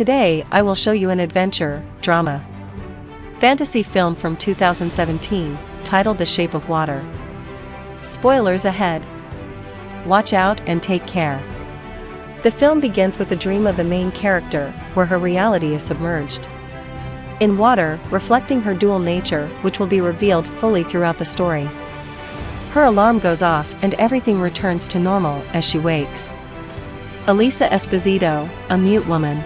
Today, I will show you an adventure, drama, fantasy film from 2017, titled The Shape of Water. Spoilers ahead. Watch out and take care. The film begins with the dream of the main character, where her reality is submerged in water, reflecting her dual nature, which will be revealed fully throughout the story. Her alarm goes off and everything returns to normal as she wakes. Elisa Esposito, a mute woman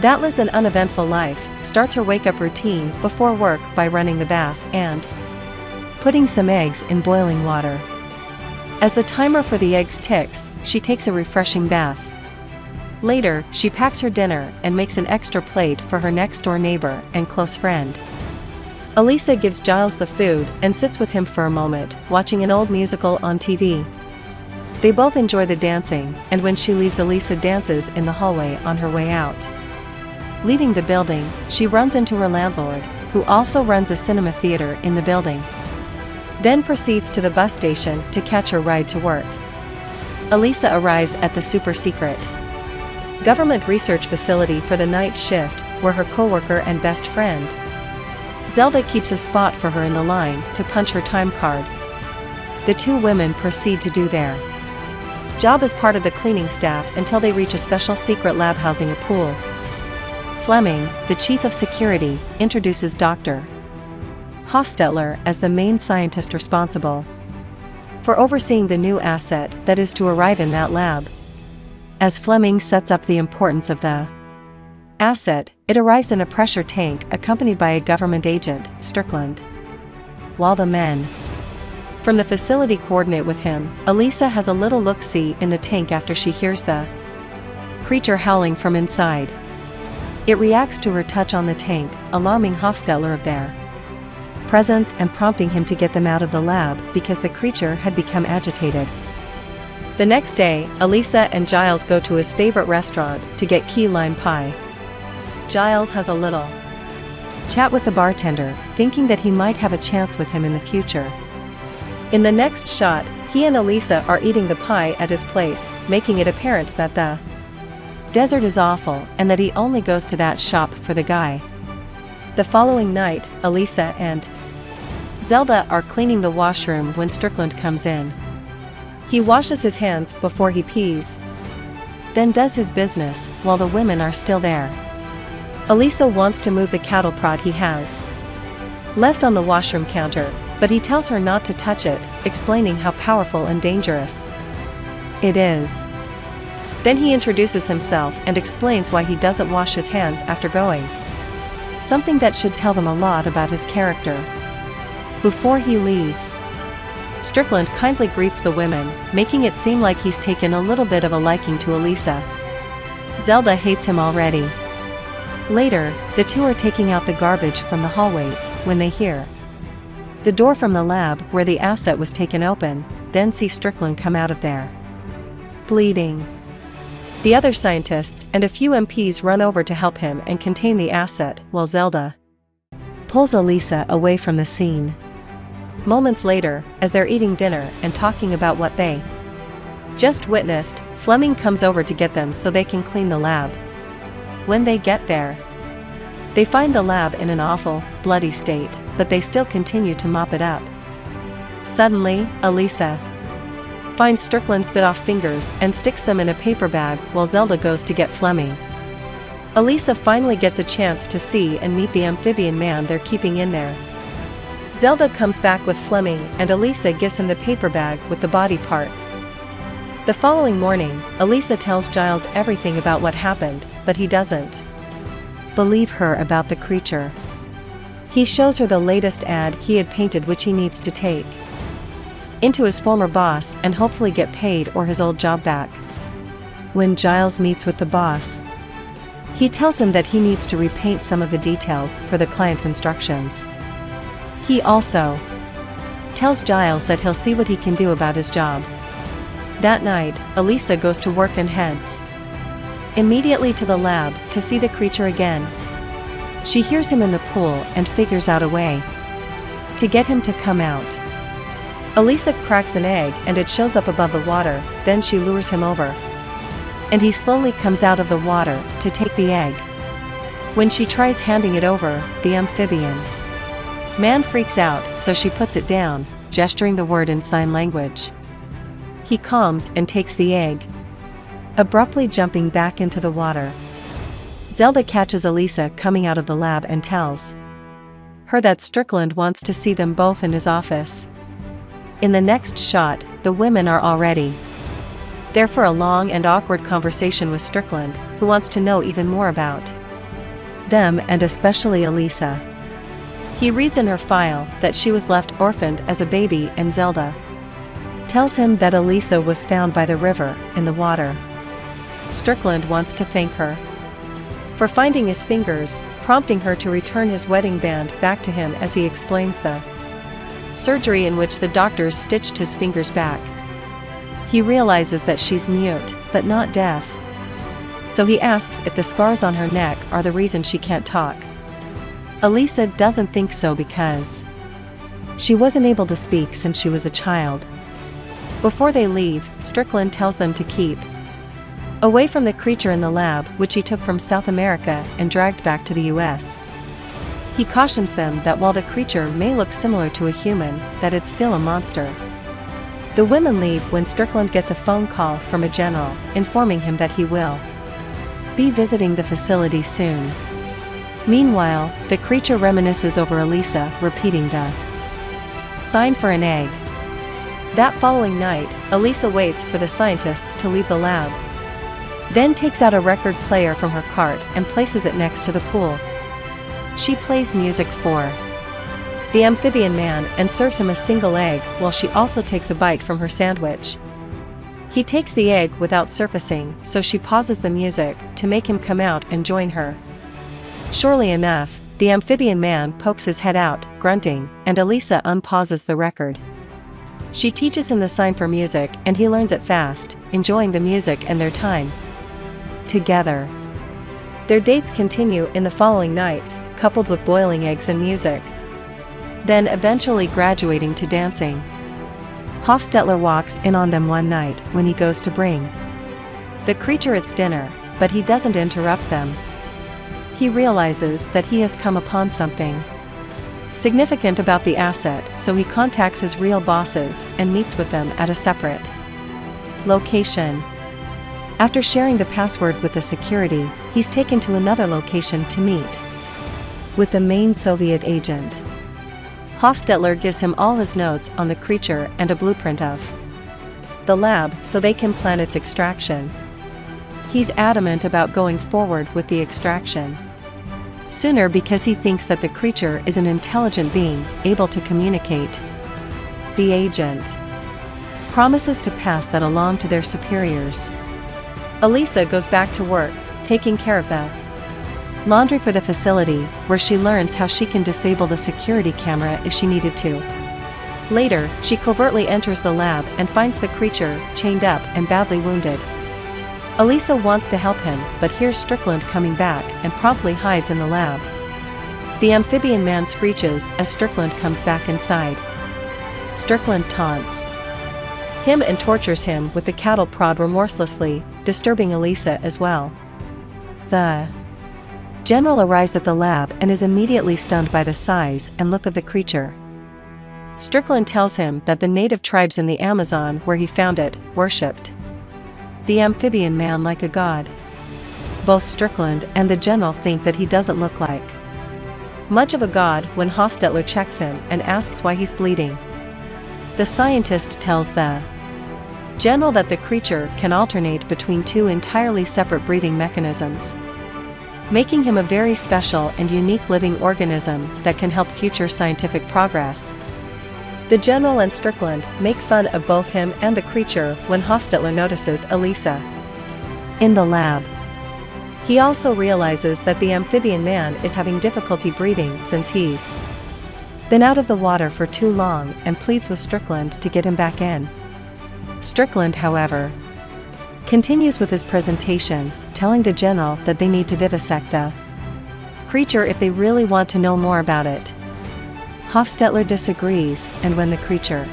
that lives an uneventful life, starts her wake-up routine before work by running the bath and putting some eggs in boiling water. As the timer for the eggs ticks, she takes a refreshing bath. Later, she packs her dinner and makes an extra plate for her next-door neighbor and close friend. Elisa gives Giles the food and sits with him for a moment, watching an old musical on TV. They both enjoy the dancing, and when she leaves, Elisa dances in the hallway on her way out. Leaving the building, she runs into her landlord, who also runs a cinema theater in the building. Then proceeds to the bus station to catch her ride to work. Elisa arrives at the super-secret government research facility for the night shift, where her coworker and best friend, Zelda, keeps a spot for her in the line to punch her time card. The two women proceed to do their job as part of the cleaning staff until they reach a special secret lab housing a pool. Fleming, the chief of security, introduces Dr. Hostetler as the main scientist responsible for overseeing the new asset that is to arrive in that lab. As Fleming sets up the importance of the asset, it arrives in a pressure tank accompanied by a government agent, Strickland. While the men from the facility coordinate with him, Elisa has a little look-see in the tank after she hears the creature howling from inside. It reacts to her touch on the tank, alarming Hostetler of their presence and prompting him to get them out of the lab because the creature had become agitated. The next day, Elisa and Giles go to his favorite restaurant to get key lime pie. Giles has a little chat with the bartender, thinking that he might have a chance with him in the future. In the next shot, he and Elisa are eating the pie at his place, making it apparent that the desert is awful and that he only goes to that shop for the guy. The following night, Elisa and Zelda are cleaning the washroom when Strickland comes in. He washes his hands before he pees, then does his business while the women are still there. Elisa wants to move the cattle prod he has left on the washroom counter, but he tells her not to touch it, explaining how powerful and dangerous it is. Then he introduces himself and explains why he doesn't wash his hands after going, something that should tell them a lot about his character. Before he leaves, Strickland kindly greets the women, making it seem like he's taken a little bit of a liking to Elisa. Zelda hates him already. Later, the two are taking out the garbage from the hallways when they hear the door from the lab where the asset was taken open, then see Strickland come out of there, bleeding. The other scientists and a few MPs run over to help him and contain the asset, while Zelda pulls Elisa away from the scene. Moments later, as they're eating dinner and talking about what they just witnessed, Fleming comes over to get them so they can clean the lab. When they get there, they find the lab in an awful, bloody state, but they still continue to mop it up. Suddenly, Elisa finds Strickland's bit-off fingers and sticks them in a paper bag while Zelda goes to get Fleming. Elisa finally gets a chance to see and meet the amphibian man they're keeping in there. Zelda comes back with Fleming and Elisa gives him the paper bag with the body parts. The following morning, Elisa tells Giles everything about what happened, but he doesn't believe her about the creature. He shows her the latest ad he had painted, which he needs to take into his former boss and hopefully get paid or his old job back. When Giles meets with the boss, he tells him that he needs to repaint some of the details per the client's instructions. He also tells Giles that he'll see what he can do about his job. That night, Elisa goes to work and heads immediately to the lab to see the creature again. She hears him in the pool and figures out a way to get him to come out. Elisa cracks an egg and it shows up above the water, then she lures him over. and he slowly comes out of the water to take the egg. When she tries handing it over, the amphibian man freaks out, so she puts it down, gesturing the word in sign language. He calms and takes the egg, abruptly jumping back into the water. Zelda catches Elisa coming out of the lab and tells her that Strickland wants to see them both in his office. In the next shot, the women are already there for a long and awkward conversation with Strickland, who wants to know even more about them and especially Elisa. He reads in her file that she was left orphaned as a baby, and Zelda tells him that Elisa was found by the river, in the water. Strickland wants to thank her for finding his fingers, prompting her to return his wedding band back to him as he explains the surgery in which the doctors stitched his fingers back. He realizes that she's mute, but not deaf. So he asks if the scars on her neck are the reason she can't talk. Elisa doesn't think so because she wasn't able to speak since she was a child. Before they leave, Strickland tells them to keep away from the creature in the lab, which he took from South America and dragged back to the US. He cautions them that while the creature may look similar to a human, that it's still a monster. The women leave when Strickland gets a phone call from a general, informing him that he will be visiting the facility soon. Meanwhile, the creature reminisces over Elisa, repeating the sign for an egg. That following night, Elisa waits for the scientists to leave the lab, then takes out a record player from her cart and places it next to the pool. She plays music for the amphibian man and serves him a single egg, while she also takes a bite from her sandwich. He takes the egg without surfacing, so she pauses the music to make him come out and join her. Surely enough, the amphibian man pokes his head out, grunting, and Elisa unpauses the record. She teaches him the sign for music, and he learns it fast, enjoying the music and their time together. Their dates continue in the following nights, coupled with boiling eggs and music, then eventually graduating to dancing. Hofstetler walks in on them one night when he goes to bring the creature its dinner, but he doesn't interrupt them. He realizes that he has come upon something significant about the asset, so he contacts his real bosses and meets with them at a separate location. After sharing the password with the security, he's taken to another location to meet with the main Soviet agent. Hofstetler gives him all his notes on the creature and a blueprint of the lab so they can plan its extraction. He's adamant about going forward with the extraction sooner because he thinks that the creature is an intelligent being, able to communicate. The agent promises to pass that along to their superiors. Elisa goes back to work, taking care of the laundry for the facility, where she learns how she can disable the security camera if she needed to. Later, she covertly enters the lab and finds the creature chained up and badly wounded. Elisa wants to help him, but hears Strickland coming back and promptly hides in the lab. The amphibian man screeches as Strickland comes back inside. Strickland taunts him and tortures him with the cattle prod remorselessly, disturbing Elisa as well. The general arrives at the lab and is immediately stunned by the size and look of the creature. Strickland tells him that the native tribes in the Amazon where he found it worshipped the amphibian man like a god. Both Strickland and the general think that he doesn't look like much of a god when Hofstetler checks him and asks why he's bleeding. The scientist tells the general that the creature can alternate between two entirely separate breathing mechanisms, making him a very special and unique living organism that can help future scientific progress. The general and Strickland make fun of both him and the creature when Hofstetler notices Elisa in the lab. He also realizes that the amphibian man is having difficulty breathing since he's been out of the water for too long and pleads with Strickland to get him back in. Strickland, however, continues with his presentation, telling the general that they need to vivisect the creature if they really want to know more about it. Hofstetler disagrees, and when the creature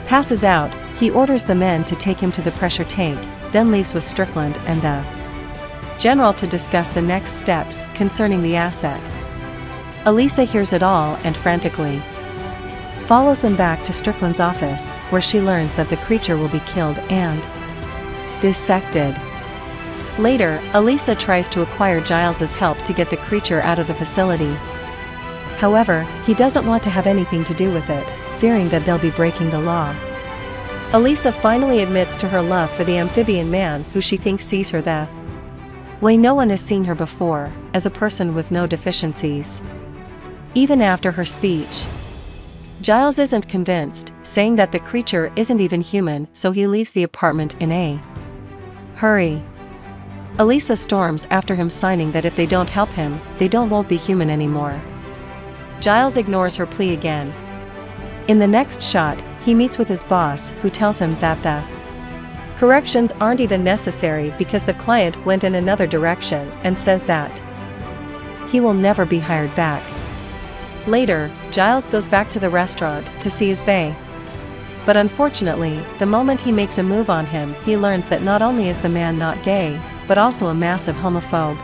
passes out, he orders the men to take him to the pressure tank, then leaves with Strickland and the general to discuss the next steps concerning the asset. Elisa hears it all and frantically follows them back to Strickland's office, where she learns that the creature will be killed and dissected. Later, Elisa tries to acquire Giles's help to get the creature out of the facility. However, he doesn't want to have anything to do with it, fearing that they'll be breaking the law. Elisa finally admits to her love for the amphibian man, who she thinks sees her the way no one has seen her before, as a person with no deficiencies. Even after her speech, Giles isn't convinced, saying that the creature isn't even human, so he leaves the apartment in a hurry. Elisa storms after him, signing that if they don't help him, they won't be human anymore. Giles ignores her plea again. In the next shot, he meets with his boss, who tells him that the corrections aren't even necessary because the client went in another direction, and says that he will never be hired back. Later, Giles goes back to the restaurant to see his bae. But unfortunately, the moment he makes a move on him, he learns that not only is the man not gay, but also a massive homophobe.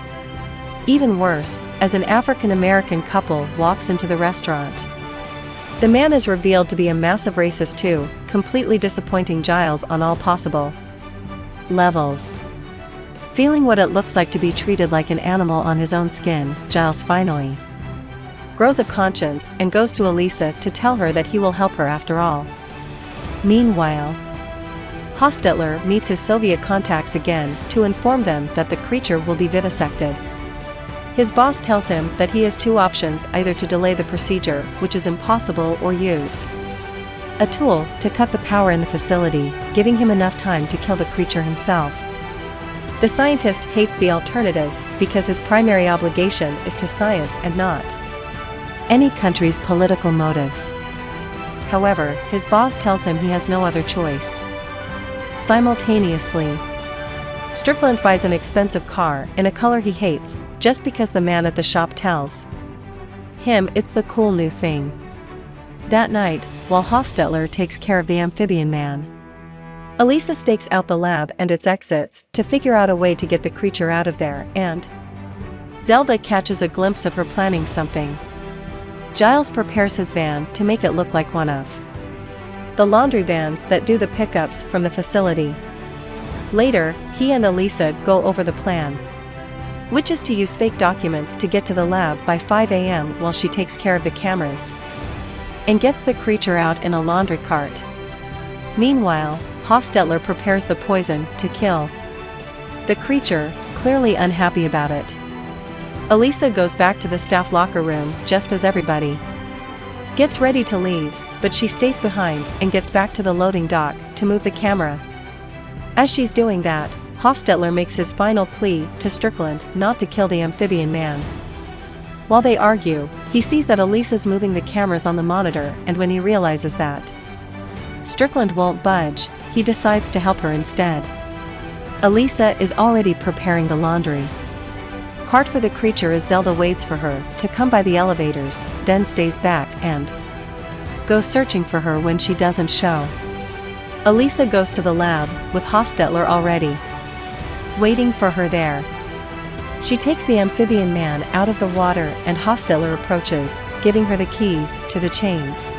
Even worse, as an African-American couple walks into the restaurant, the man is revealed to be a massive racist too, completely disappointing Giles on all possible levels. Feeling what it looks like to be treated like an animal on his own skin, Giles finally grows a conscience and goes to Elisa to tell her that he will help her after all. Meanwhile, Hostetler meets his Soviet contacts again to inform them that the creature will be vivisected. His boss tells him that he has two options: either to delay the procedure, which is impossible, or use a tool to cut the power in the facility, giving him enough time to kill the creature himself. The scientist hates the alternatives because his primary obligation is to science and not any country's political motives. However, his boss tells him he has no other choice. Simultaneously, Strickland buys an expensive car in a color he hates, just because the man at the shop tells him it's the cool new thing. That night, while Hostetler takes care of the amphibian man, Elisa stakes out the lab and its exits to figure out a way to get the creature out of there, and Zelda catches a glimpse of her planning something. Giles prepares his van to make it look like one of the laundry vans that do the pickups from the facility. Later, he and Elisa go over the plan, which is to use fake documents to get to the lab by 5 a.m. while she takes care of the cameras and gets the creature out in a laundry cart. Meanwhile, Hostetler prepares the poison to kill the creature, clearly unhappy about it. Elisa goes back to the staff locker room just as everybody gets ready to leave, but she stays behind and gets back to the loading dock to move the camera. As she's doing that, Hostetler makes his final plea to Strickland not to kill the amphibian man. While they argue, he sees that Elisa's moving the cameras on the monitor, and when he realizes that Strickland won't budge, he decides to help her instead. Elisa is already preparing the laundry cart for the creature as Zelda waits for her to come by the elevators, then stays back and goes searching for her when she doesn't show. Elisa goes to the lab, with Hostetler already waiting for her there. She takes the amphibian man out of the water and Hostetler approaches, giving her the keys to the chains.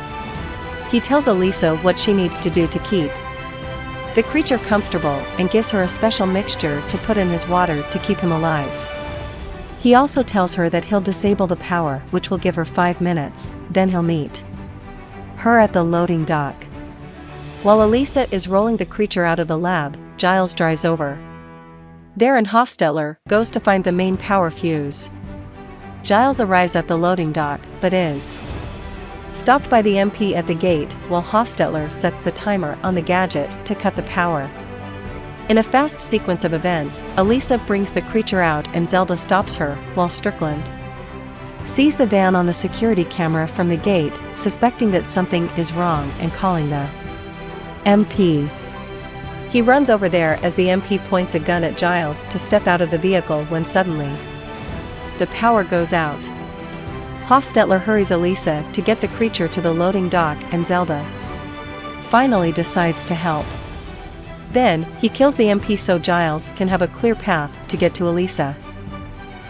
He tells Elisa what she needs to do to keep the creature comfortable and gives her a special mixture to put in his water to keep him alive. He also tells her that he'll disable the power, which will give her 5 minutes, then he'll meet her at the loading dock. While Elisa is rolling the creature out of the lab, Giles drives over there and Hostetler goes to find the main power fuse. Giles arrives at the loading dock, but is stopped by the MP at the gate while Hostetler sets the timer on the gadget to cut the power. In a fast sequence of events, Elisa brings the creature out and Zelda stops her, while Strickland sees the van on the security camera from the gate, suspecting that something is wrong and calling the MP. He runs over there as the MP points a gun at Giles to step out of the vehicle when suddenly the power goes out. Hostetler hurries Elisa to get the creature to the loading dock and Zelda finally decides to help. Then, he kills the MP so Giles can have a clear path to get to Elisa.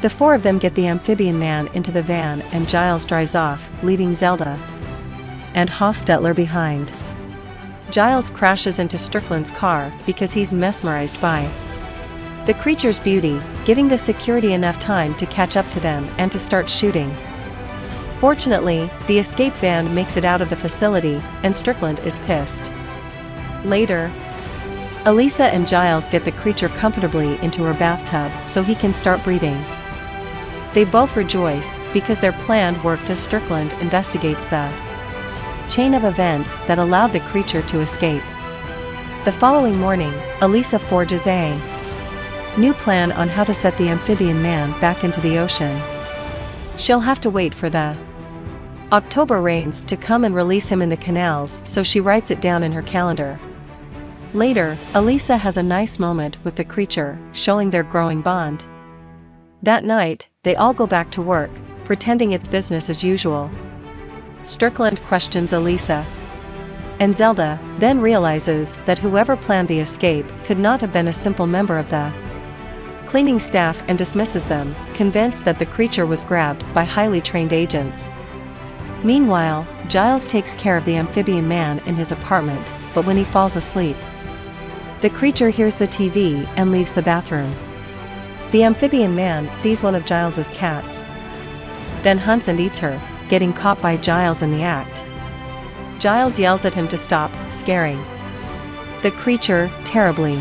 The four of them get the amphibian man into the van and Giles drives off, leaving Zelda and Hofstetler behind. Giles crashes into Strickland's car because he's mesmerized by the creature's beauty, giving the security enough time to catch up to them and to start shooting. Fortunately, the escape van makes it out of the facility, and Strickland is pissed. Later, Elisa and Giles get the creature comfortably into her bathtub so he can start breathing. They both rejoice because their plan worked as Strickland investigates the chain of events that allowed the creature to escape. The following morning, Elisa forges a new plan on how to set the amphibian man back into the ocean. She'll have to wait for the October rains to come and release him in the canals, so she writes it down in her calendar. Later, Elisa has a nice moment with the creature, showing their growing bond. That night, they all go back to work, pretending it's business as usual. Strickland questions Elisa and Zelda, then realizes that whoever planned the escape could not have been a simple member of the cleaning staff and dismisses them, convinced that the creature was grabbed by highly trained agents. Meanwhile, Giles takes care of the amphibian man in his apartment, but when he falls asleep, the creature hears the TV and leaves the bathroom. The amphibian man sees one of Giles's cats, then hunts and eats her, getting caught by Giles in the act. Giles yells at him to stop, scaring the creature terribly.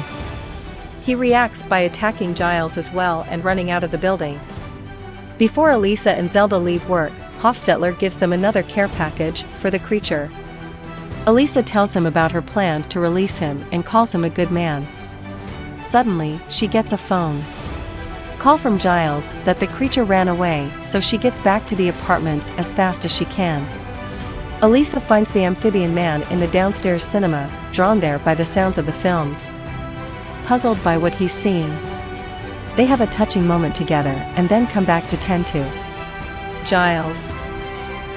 He reacts by attacking Giles as well and running out of the building. Before Elisa and Zelda leave work, Hofstetler gives them another care package for the creature. Elisa tells him about her plan to release him and calls him a good man. Suddenly, she gets a phone call from Giles that the creature ran away, so she gets back to the apartments as fast as she can. Elisa finds the amphibian man in the downstairs cinema, drawn there by the sounds of the films. Puzzled by what he's seeing, they have a touching moment together and then come back to tend to Giles.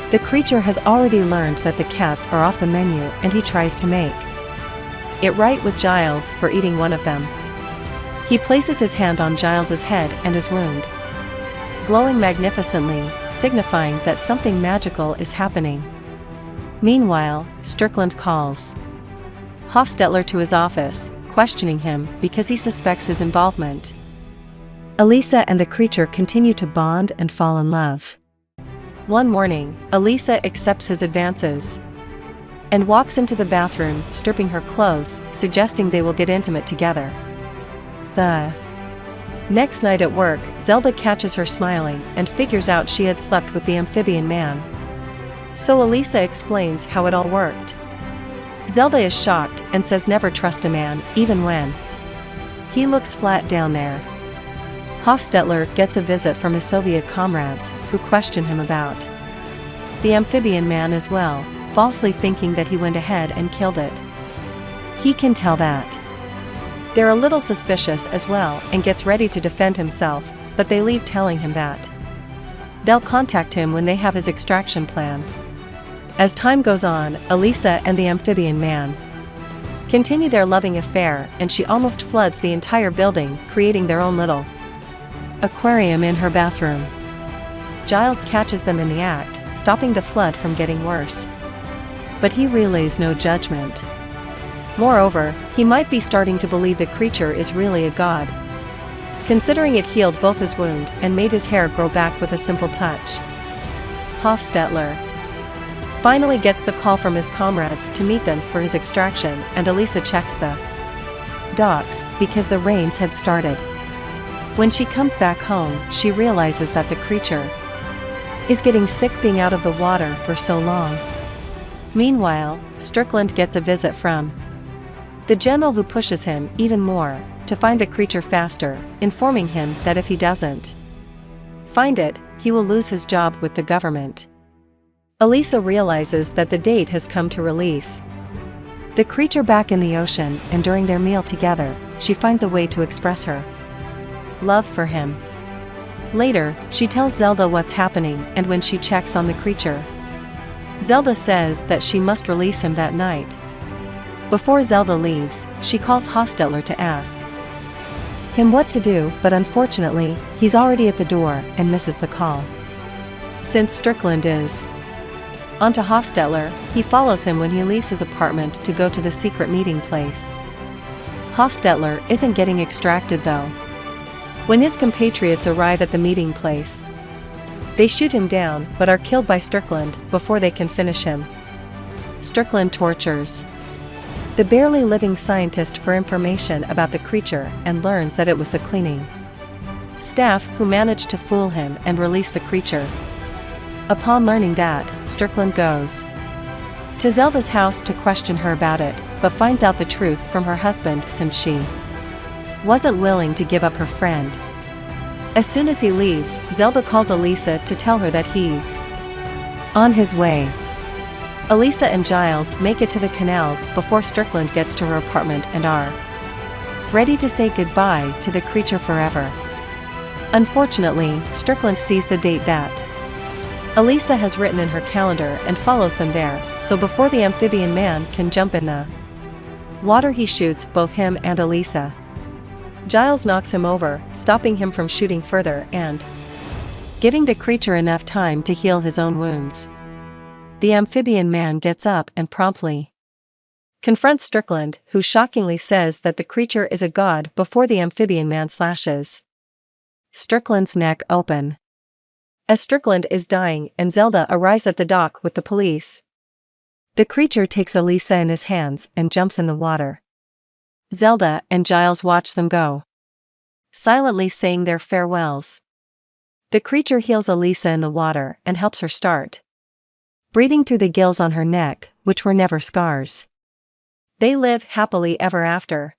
The creature has already learned that the cats are off the menu and he tries to make it right with Giles for eating one of them. He places his hand on Giles's head and his wound, glowing magnificently, signifying that something magical is happening. Meanwhile, Strickland calls Hofstetler to his office, questioning him because he suspects his involvement. Elisa and the creature continue to bond and fall in love. One morning, Elisa accepts his advances and walks into the bathroom, stripping her clothes, suggesting they will get intimate together. The next night at work, Zelda catches her smiling and figures out she had slept with the amphibian man. So Elisa explains how it all worked. Zelda is shocked and says never trust a man, even when he looks flat down there. Hofstetler gets a visit from his Soviet comrades, who question him about the amphibian man as well, falsely thinking that he went ahead and killed it. He can tell that they're a little suspicious as well and gets ready to defend himself, but they leave telling him that they'll contact him when they have his extraction plan. As time goes on, Elisa and the amphibian man continue their loving affair, and she almost floods the entire building, creating their own little aquarium in her bathroom. Giles catches them in the act, stopping the flood from getting worse. But he relays no judgment. Moreover, he might be starting to believe the creature is really a god, considering it healed both his wound and made his hair grow back with a simple touch. Hofstetler finally gets the call from his comrades to meet them for his extraction, and Elisa checks the docks because the rains had started. When she comes back home, she realizes that the creature is getting sick being out of the water for so long. Meanwhile, Strickland gets a visit from the general, who pushes him even more to find the creature faster, informing him that if he doesn't find it, he will lose his job with the government. Elisa realizes that the date has come to release the creature back in the ocean, and during their meal together, she finds a way to express her love for him. Later, she tells Zelda what's happening, and when she checks on the creature, Zelda says that she must release him that night. Before Zelda leaves, she calls Hostetler to ask him what to do, but unfortunately, he's already at the door and misses the call. Since Strickland is onto Hostetler, he follows him when he leaves his apartment to go to the secret meeting place. Hostetler isn't getting extracted though. When his compatriots arrive at the meeting place, they shoot him down but are killed by Strickland before they can finish him. Strickland tortures the barely living scientist for information about the creature and learns that it was the cleaning staff who managed to fool him and release the creature. Upon learning that, Strickland goes to Zelda's house to question her about it, but finds out the truth from her husband since she wasn't willing to give up her friend. As soon as he leaves, Zelda calls Elisa to tell her that he's on his way. Elisa and Giles make it to the canals before Strickland gets to her apartment and are ready to say goodbye to the creature forever. Unfortunately, Strickland sees the date that Elisa has written in her calendar and follows them there, so before the amphibian man can jump in the water, he shoots both him and Elisa. Giles knocks him over, stopping him from shooting further and giving the creature enough time to heal his own wounds. The amphibian man gets up and promptly confronts Strickland, who shockingly says that the creature is a god before the amphibian man slashes Strickland's neck open. As Strickland is dying and Zelda arrives at the dock with the police, the creature takes Elisa in his hands and jumps in the water. Zelda and Giles watch them go, silently saying their farewells. The creature heals Elisa in the water and helps her start breathing through the gills on her neck, which were never scars. They live happily ever after.